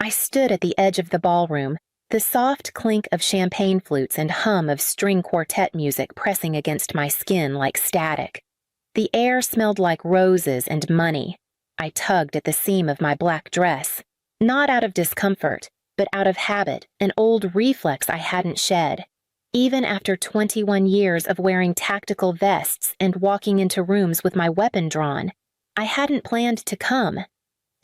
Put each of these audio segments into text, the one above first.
I stood at the edge of the ballroom, the soft clink of champagne flutes and hum of string quartet music pressing against my skin like static. The air smelled like roses and money. I tugged at the seam of my black dress, not out of discomfort, but out of habit, an old reflex I hadn't shed. Even after 21 years of wearing tactical vests and walking into rooms with my weapon drawn, I hadn't planned to come.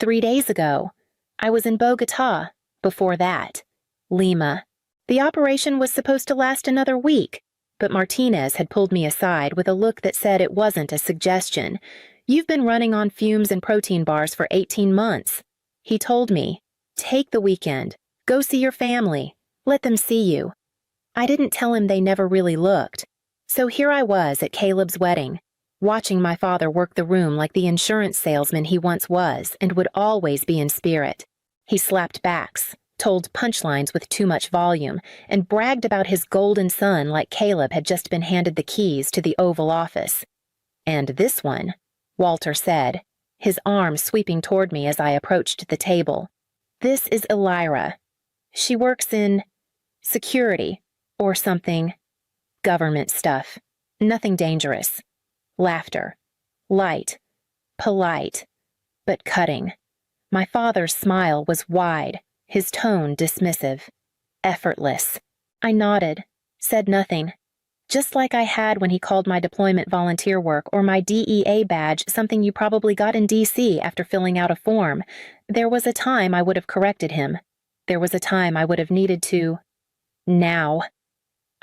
3 days ago, I was in Bogota. Before that, Lima. The operation was supposed to last another week, but Martinez had pulled me aside with a look that said it wasn't a suggestion. "You've been running on fumes and protein bars for 18 months. He told me, "Take the weekend. Go see your family. Let them see you." I didn't tell him they never really looked. So here I was at Caleb's wedding, watching my father work the room like the insurance salesman he once was and would always be in spirit. He slapped backs, told punchlines with too much volume, and bragged about his golden son like Caleb had just been handed the keys to the Oval Office. "And this one," Walter said, his arm sweeping toward me as I approached the table. "This is Elira. She works in security or something. Government stuff. Nothing dangerous." Laughter. Light. Polite. But cutting. My father's smile was wide, his tone dismissive. Effortless. I nodded, said nothing. Just like I had when he called my deployment volunteer work or my DEA badge something you probably got in DC after filling out a form. There was a time I would have corrected him. There was a time I would have needed to. Now.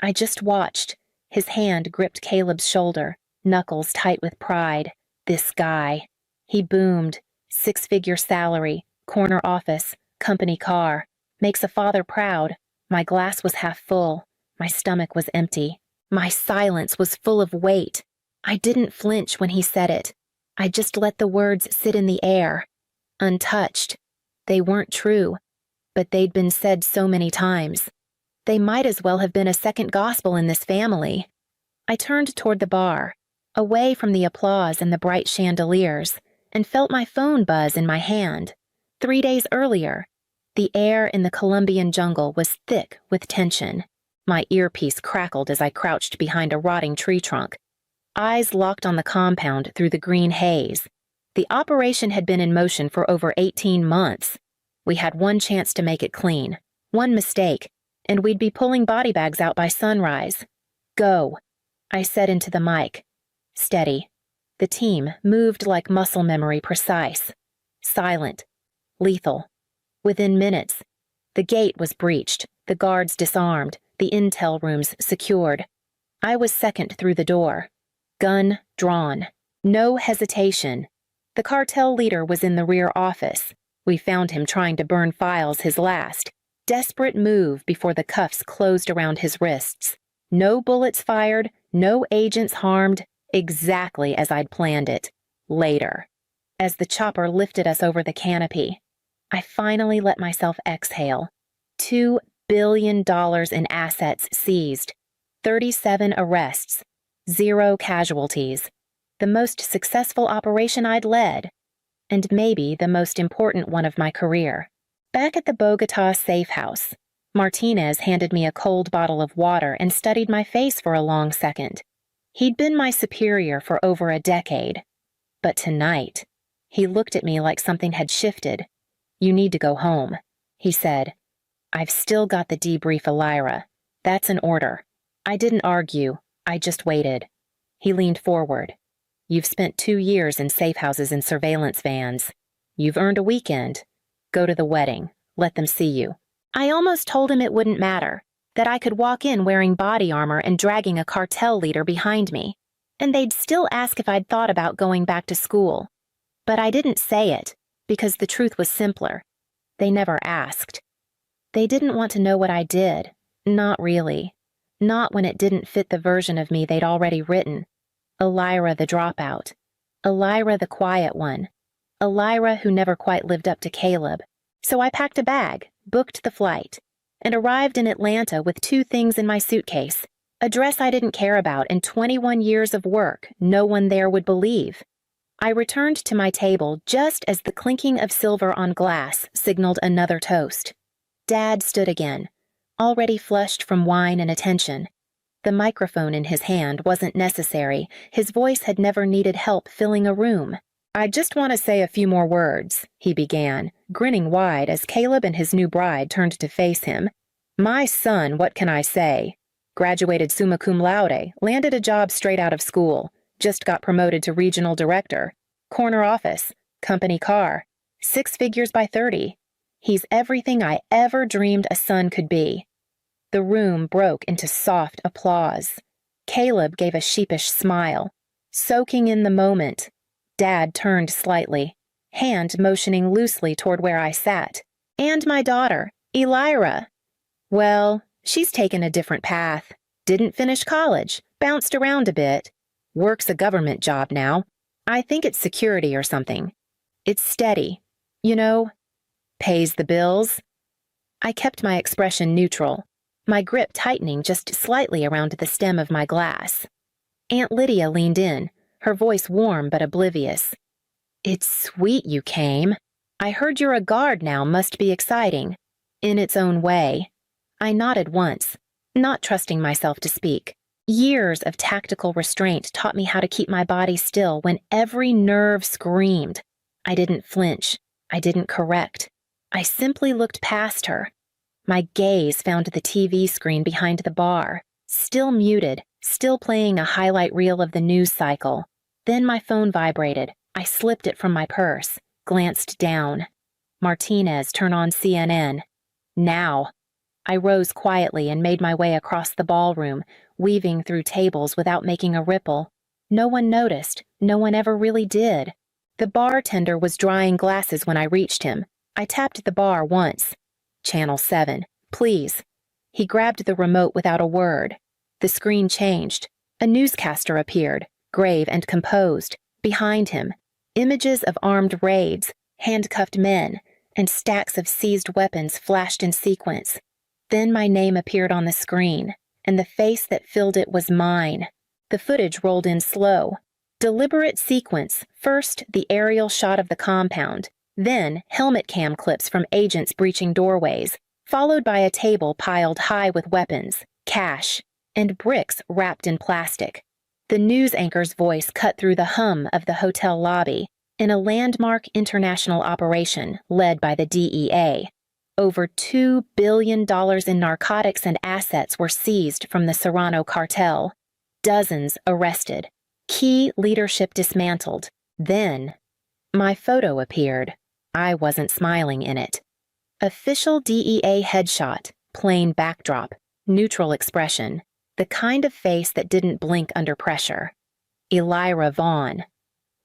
I just watched. His hand gripped Caleb's shoulder, knuckles tight with pride. This guy. He boomed. 6-figure salary, corner office, company car. Makes a father proud. My glass was half full. My stomach was empty. My silence was full of weight. I didn't flinch when he said it. I just let the words sit in the air. Untouched. They weren't true, but they'd been said so many times. They might as well have been a second gospel in this family. I turned toward the bar, away from the applause and the bright chandeliers, and felt my phone buzz in my hand. 3 days earlier, the air in the Colombian jungle was thick with tension. My earpiece crackled as I crouched behind a rotting tree trunk. Eyes locked on the compound through the green haze. The operation had been in motion for over 18 months. We had one chance to make it clean, one mistake, and we'd be pulling body bags out by sunrise. "Go," I said into the mic. Steady. The team moved like muscle memory precise. Silent. Lethal. Within minutes, the gate was breached, the guards disarmed, the intel rooms secured. I was second through the door. Gun drawn. No hesitation. The cartel leader was in the rear office. We found him trying to burn files his last. Desperate move before the cuffs closed around his wrists. No bullets fired, no agents harmed, exactly as I'd planned it. Later. As the chopper lifted us over the canopy, I finally let myself exhale. $2 billion in assets seized. 37 arrests. 0 casualties. The most successful operation I'd led. And maybe the most important one of my career. Back at the Bogota safe house, Martinez handed me a cold bottle of water and studied my face for a long second. He'd been my superior for over a decade. But tonight, he looked at me like something had shifted. "You need to go home," he said. "I've still got the debrief Elira. That's an order." I didn't argue. I just waited. He leaned forward. "You've spent 2 years in safe houses and surveillance vans. You've earned a weekend. Go to the wedding. Let them see you." I almost told him it wouldn't matter, that I could walk in wearing body armor and dragging a cartel leader behind me, and they'd still ask if I'd thought about going back to school. But I didn't say it, because the truth was simpler. They never asked. They didn't want to know what I did. Not really. Not when it didn't fit the version of me they'd already written. Elira the dropout. Elira the quiet one. Elira who never quite lived up to Caleb. So I packed a bag, booked the flight, and arrived in Atlanta with 2 things in my suitcase. A dress I didn't care about and 21 years of work no one there would believe. I returned to my table just as the clinking of silver on glass signaled another toast. Dad stood again, already flushed from wine and attention. The microphone in his hand wasn't necessary. His voice had never needed help filling a room. "I just want to say a few more words," he began, grinning wide as Caleb and his new bride turned to face him. "My son, what can I say? Graduated summa cum laude, landed a job straight out of school, just got promoted to regional director, corner office, company car, 6 figures by 30. He's everything I ever dreamed a son could be." The room broke into soft applause. Caleb gave a sheepish smile, soaking in the moment. Dad turned slightly, hand motioning loosely toward where I sat. "And my daughter, Elira. Well, she's taken a different path. Didn't finish college, bounced around a bit. Works a government job now. I think it's security or something. It's steady. You know, pays the bills." I kept my expression neutral, my grip tightening just slightly around the stem of my glass. Aunt Lydia leaned in, her voice warm but oblivious. "It's sweet you came. I heard you're a guard now, must be exciting. In its own way." I nodded once, not trusting myself to speak. Years of tactical restraint taught me how to keep my body still when every nerve screamed. I didn't flinch. I didn't correct. I simply looked past her. My gaze found the TV screen behind the bar, still muted, still playing a highlight reel of the news cycle. Then my phone vibrated. I slipped it from my purse, glanced down. Martinez, turn on CNN. Now. I rose quietly and made my way across the ballroom, weaving through tables without making a ripple. No one noticed. No one ever really did. The bartender was drying glasses when I reached him. I tapped the bar once. "Channel 7, please." He grabbed the remote without a word. The screen changed. A newscaster appeared, grave and composed. Behind him, images of armed raids, handcuffed men, and stacks of seized weapons flashed in sequence. Then my name appeared on the screen, and the face that filled it was mine. The footage rolled in slow. Deliberate sequence, first the aerial shot of the compound, then helmet cam clips from agents breaching doorways, followed by a table piled high with weapons, cash, and bricks wrapped in plastic. The news anchor's voice cut through the hum of the hotel lobby in a landmark international operation led by the DEA. Over $2 billion in narcotics and assets were seized from the Serrano cartel. Dozens arrested. Key leadership dismantled. Then, my photo appeared. I wasn't smiling in it. Official DEA headshot, plain backdrop, neutral expression, the kind of face that didn't blink under pressure. Elira Vaughn.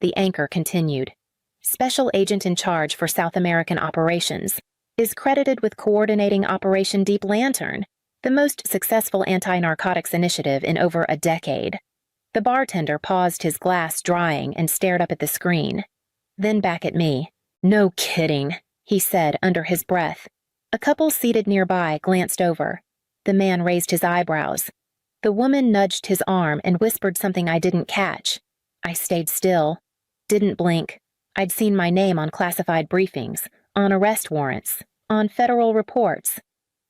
The anchor continued. Special agent in charge for South American operations. Is credited with coordinating Operation Deep Lantern, the most successful anti-narcotics initiative in over a decade. The bartender paused his glass drying and stared up at the screen. Then back at me. "No kidding," he said under his breath. A couple seated nearby glanced over. The man raised his eyebrows. The woman nudged his arm and whispered something I didn't catch. I stayed still. Didn't blink. I'd seen my name on classified briefings, on arrest warrants, on federal reports.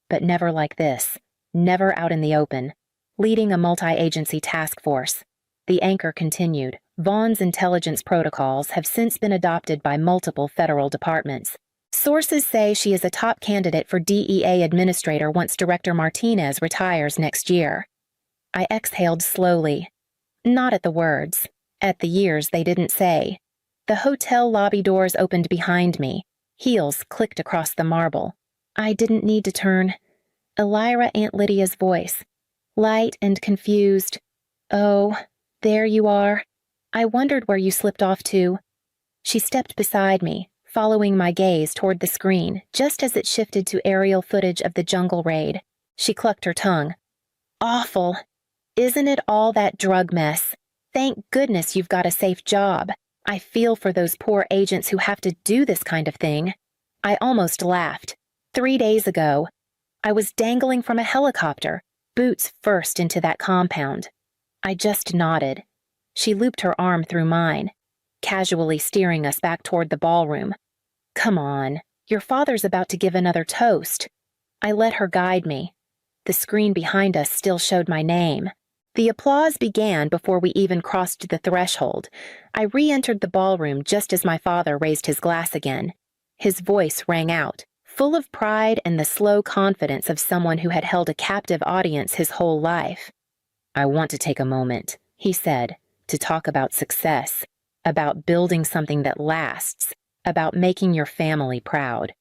But never like this. Never out in the open. Leading a multi-agency task force. The anchor continued. Vaughn's intelligence protocols have since been adopted by multiple federal departments. Sources say she is a top candidate for DEA administrator once Director Martinez retires next year. I exhaled slowly. Not at the words. At the years they didn't say. The hotel lobby doors opened behind me. Heels clicked across the marble. I didn't need to turn. Elira Aunt Lydia's voice. Light and confused. "Oh, there you are. I wondered where you slipped off to." She stepped beside me, following my gaze toward the screen, just as it shifted to aerial footage of the jungle raid. She clucked her tongue. "Awful. Isn't it all that drug mess? Thank goodness you've got a safe job. I feel for those poor agents who have to do this kind of thing." I almost laughed. 3 days ago, I was dangling from a helicopter, boots first into that compound. I just nodded. She looped her arm through mine. casually steering us back toward the ballroom. Come on, your father's about to give another toast. I let her guide me. The screen behind us still showed my name. The applause began before we even crossed the threshold. I re-entered the ballroom just as my father raised his glass again. His voice rang out, full of pride and the slow confidence of someone who had held a captive audience his whole life. I want to take a moment, he said, to talk about success, about building something that lasts, about making your family proud.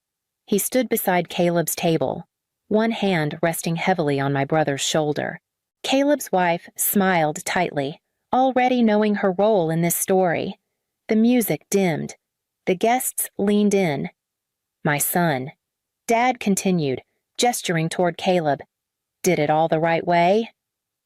He stood beside Caleb's table, one hand resting heavily on my brother's shoulder. Caleb's wife smiled tightly, already knowing her role in this story. The music dimmed. The guests leaned in. My son. Dad continued, gesturing toward Caleb. Did it all the right way?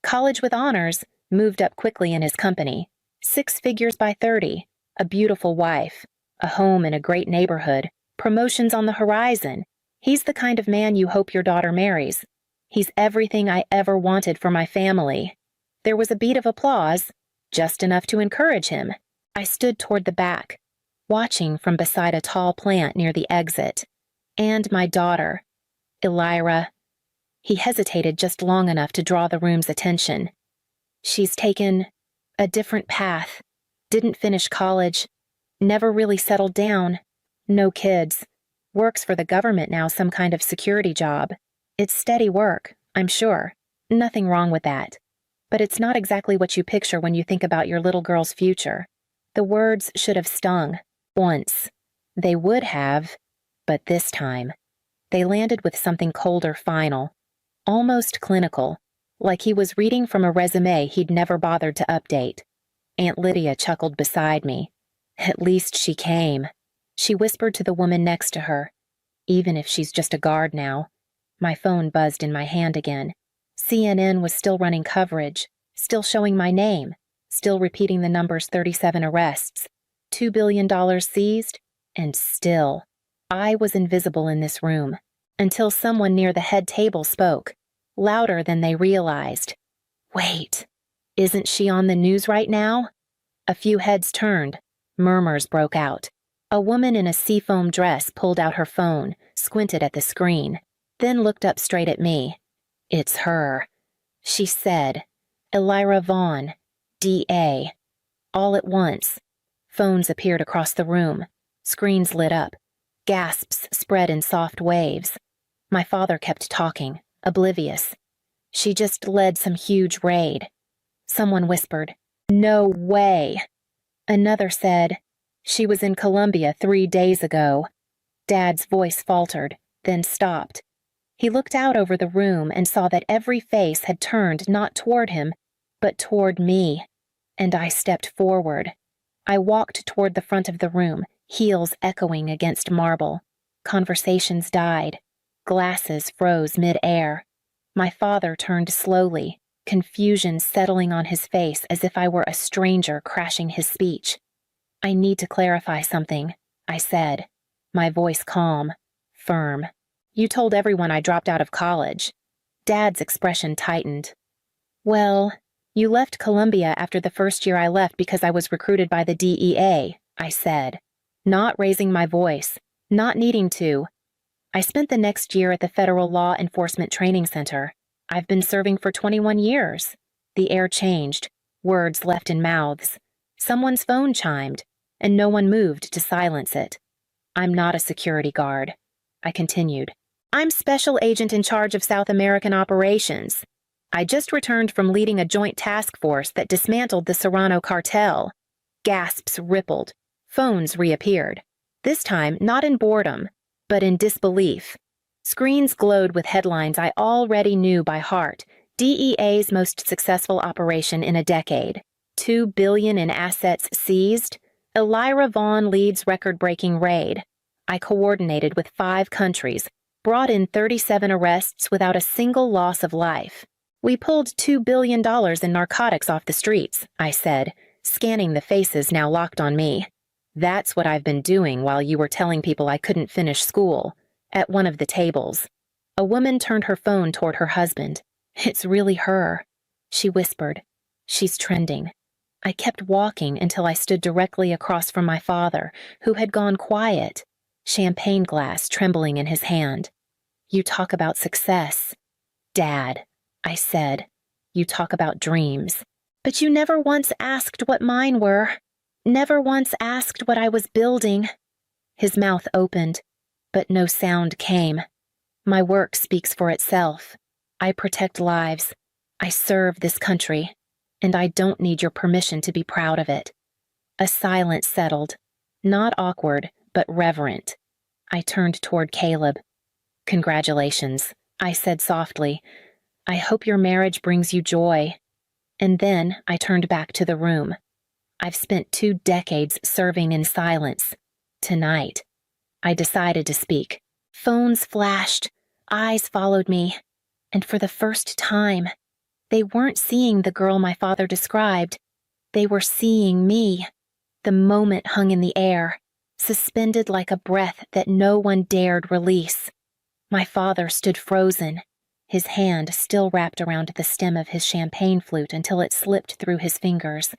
College with honors, moved up quickly in his company. 6 figures by 30, a beautiful wife, a home in a great neighborhood, promotions on the horizon. He's the kind of man you hope your daughter marries. He's everything I ever wanted for my family. There was a beat of applause, just enough to encourage him. I stood toward the back, watching from beside a tall plant near the exit. And my daughter, Elira. He hesitated just long enough to draw the room's attention. She's taken a different path, didn't finish college, never really settled down, no kids, works for the government now, some kind of security job. It's steady work, I'm sure. Nothing wrong with that. But it's not exactly what you picture when you think about your little girl's future. The words should have stung. Once. They would have, but this time. They landed with something colder final. Almost clinical, like he was reading from a resume he'd never bothered to update. Aunt Lydia chuckled beside me. At least she came. She whispered to the woman next to her. Even if she's just a guard now. My phone buzzed in my hand again. CNN was still running coverage, still showing my name, still repeating the numbers 37 arrests, $2 billion seized, and still, I was invisible in this room, until someone near the head table spoke, louder than they realized. Wait, isn't she on the news right now? A few heads turned, murmurs broke out. A woman in a seafoam dress pulled out her phone, squinted at the screen, then looked up straight at me. It's her. She said, Elira Vaughn, D.A. All at once. Phones appeared across the room. Screens lit up. Gasps spread in soft waves. My father kept talking, oblivious. She just led some huge raid. Someone whispered, No way. Another said, She was in Colombia 3 days ago. Dad's voice faltered, then stopped. He looked out over the room and saw that every face had turned not toward him, but toward me. And I stepped forward. I walked toward the front of the room, heels echoing against marble. Conversations died. Glasses froze mid-air. My father turned slowly, confusion settling on his face as if I were a stranger crashing his speech. I need to clarify something, I said, my voice calm, firm. You told everyone I dropped out of college. Dad's expression tightened. Well, you left Columbia after the first year I left because I was recruited by the DEA, I said, not raising my voice, not needing to. I spent the next year at the Federal Law Enforcement Training Center. I've been serving for 21 years. The air changed, words left in mouths. Someone's phone chimed, and no one moved to silence it. I'm not a security guard, I continued. I'm special agent in charge of South American operations. I just returned from leading a joint task force that dismantled the Serrano cartel. Gasps rippled. Phones reappeared. This time, not in boredom, but in disbelief. Screens glowed with headlines I already knew by heart. DEA's most successful operation in a decade. $2 billion in assets seized. Elira Vaughn leads record-breaking raid. I coordinated with 5 countries, brought in 37 arrests without a single loss of life. We pulled $2 billion in narcotics off the streets, I said, scanning the faces now locked on me. That's what I've been doing while you were telling people I couldn't finish school, at one of the tables. A woman turned her phone toward her husband. It's really her, she whispered. She's trending. I kept walking until I stood directly across from my father, who had gone quiet, champagne glass trembling in his hand. "You talk about success." "Dad," I said, "you talk about dreams. But you never once asked what mine were. Never once asked what I was building." His mouth opened, but no sound came. "My work speaks for itself. I protect lives. I serve this country, and I don't need your permission to be proud of it." A silence settled, not awkward, but reverent. I turned toward Caleb. "Congratulations," I said softly. "I hope your marriage brings you joy." And then I turned back to the room. I've spent 2 decades serving in silence. Tonight, I decided to speak. Phones flashed, eyes followed me, and for the first time, they weren't seeing the girl my father described. They were seeing me. The moment hung in the air, suspended like a breath that no one dared release. My father stood frozen, his hand still wrapped around the stem of his champagne flute until it slipped through his fingers.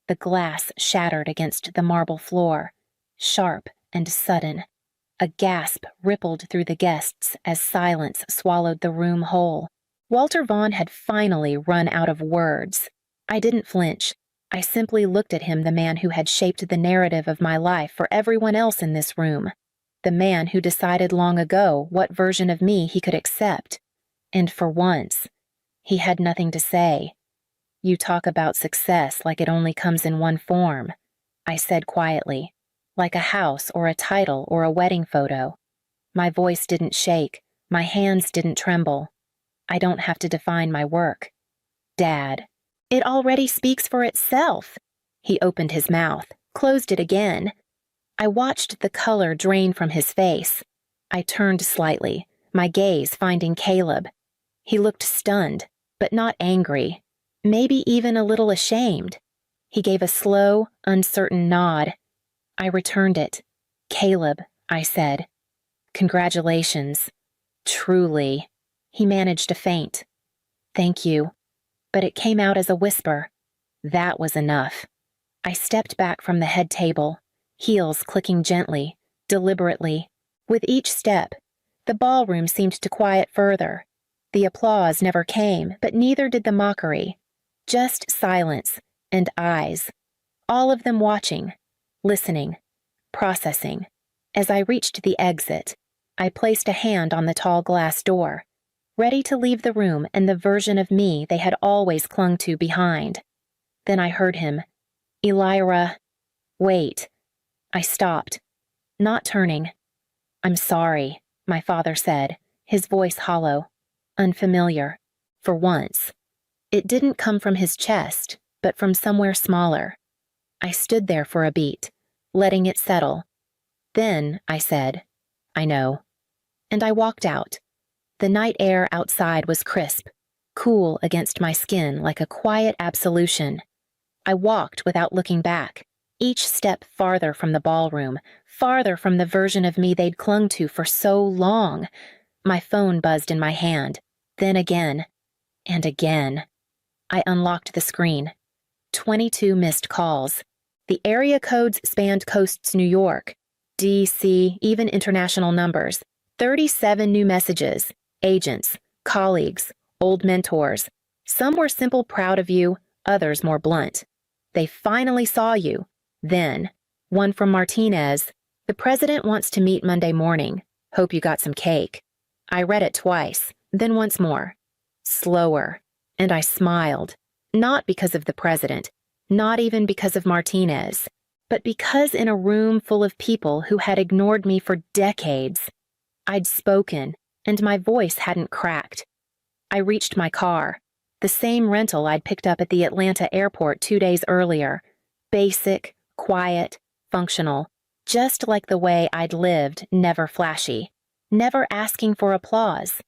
The glass shattered against the marble floor, sharp and sudden. A gasp rippled through the guests as silence swallowed the room whole. Walter Vaughn had finally run out of words. I didn't flinch. I simply looked at him, the man who had shaped the narrative of my life for everyone else in this room. The man who decided long ago what version of me he could accept. And for once, he had nothing to say. "You talk about success like it only comes in one form," I said quietly, "like a house or a title or a wedding photo." My voice didn't shake, my hands didn't tremble. "I don't have to define my work." "Dad, it already speaks for itself." He opened his mouth, closed it again. I watched the color drain from his face. I turned slightly, my gaze finding Caleb. He looked stunned, but not angry, maybe even a little ashamed. He gave a slow, uncertain nod. I returned it. "Caleb," I said. "Congratulations." "Truly." He managed a faint. "Thank you." But it came out as a whisper. That was enough. I stepped back from the head table, heels clicking gently, deliberately. With each step, the ballroom seemed to quiet further. The applause never came, but neither did the mockery. Just silence and eyes, all of them watching, listening, processing. As I reached the exit, I placed a hand on the tall glass door, ready to leave the room and the version of me they had always clung to behind. Then I heard him. "Elira, wait." I stopped, not turning. "I'm sorry," my father said, his voice hollow, unfamiliar, for once. It didn't come from his chest, but from somewhere smaller. I stood there for a beat, letting it settle. Then I said, "I know." And I walked out. The night air outside was crisp, cool against my skin like a quiet absolution. I walked without looking back, each step farther from the ballroom, farther from the version of me they'd clung to for so long. My phone buzzed in my hand, then again, and again. I unlocked the screen. 22 missed calls. The area codes spanned coasts New York, D.C., even international numbers. 37 new messages, agents, colleagues, old mentors. Some were simple proud of you, others more blunt. They finally saw you. Then, one from Martinez, "The president wants to meet Monday morning. Hope you got some cake." I read it twice, then once more. Slower, and I smiled. Not because of the president, not even because of Martinez, but because in a room full of people who had ignored me for decades, I'd spoken, and my voice hadn't cracked. I reached my car, the same rental I'd picked up at the Atlanta airport 2 days earlier. Basic, quiet, functional, just like the way I'd lived, never flashy, never asking for applause.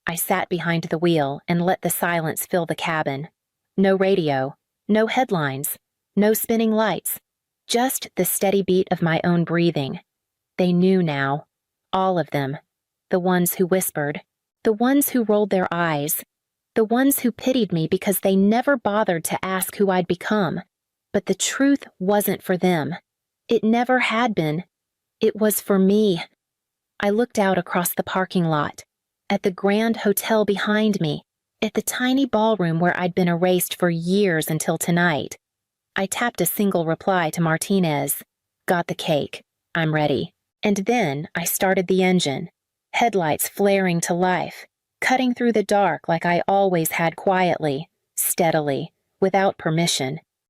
I sat behind the wheel and let the silence fill the cabin. No radio, no headlines, no spinning lights, just the steady beat of my own breathing. They knew now, all of them, the ones who whispered, the ones who rolled their eyes, the ones who pitied me because they never bothered to ask who I'd become, But the truth wasn't for them. It never had been. It was for me. I looked out across the parking lot, at the grand hotel behind me, at the tiny ballroom where I'd been erased for years until tonight. I tapped a single reply to Martinez. Got the cake. I'm ready. And then I started the engine, headlights flaring to life, cutting through the dark like I always had quietly, steadily, without permission.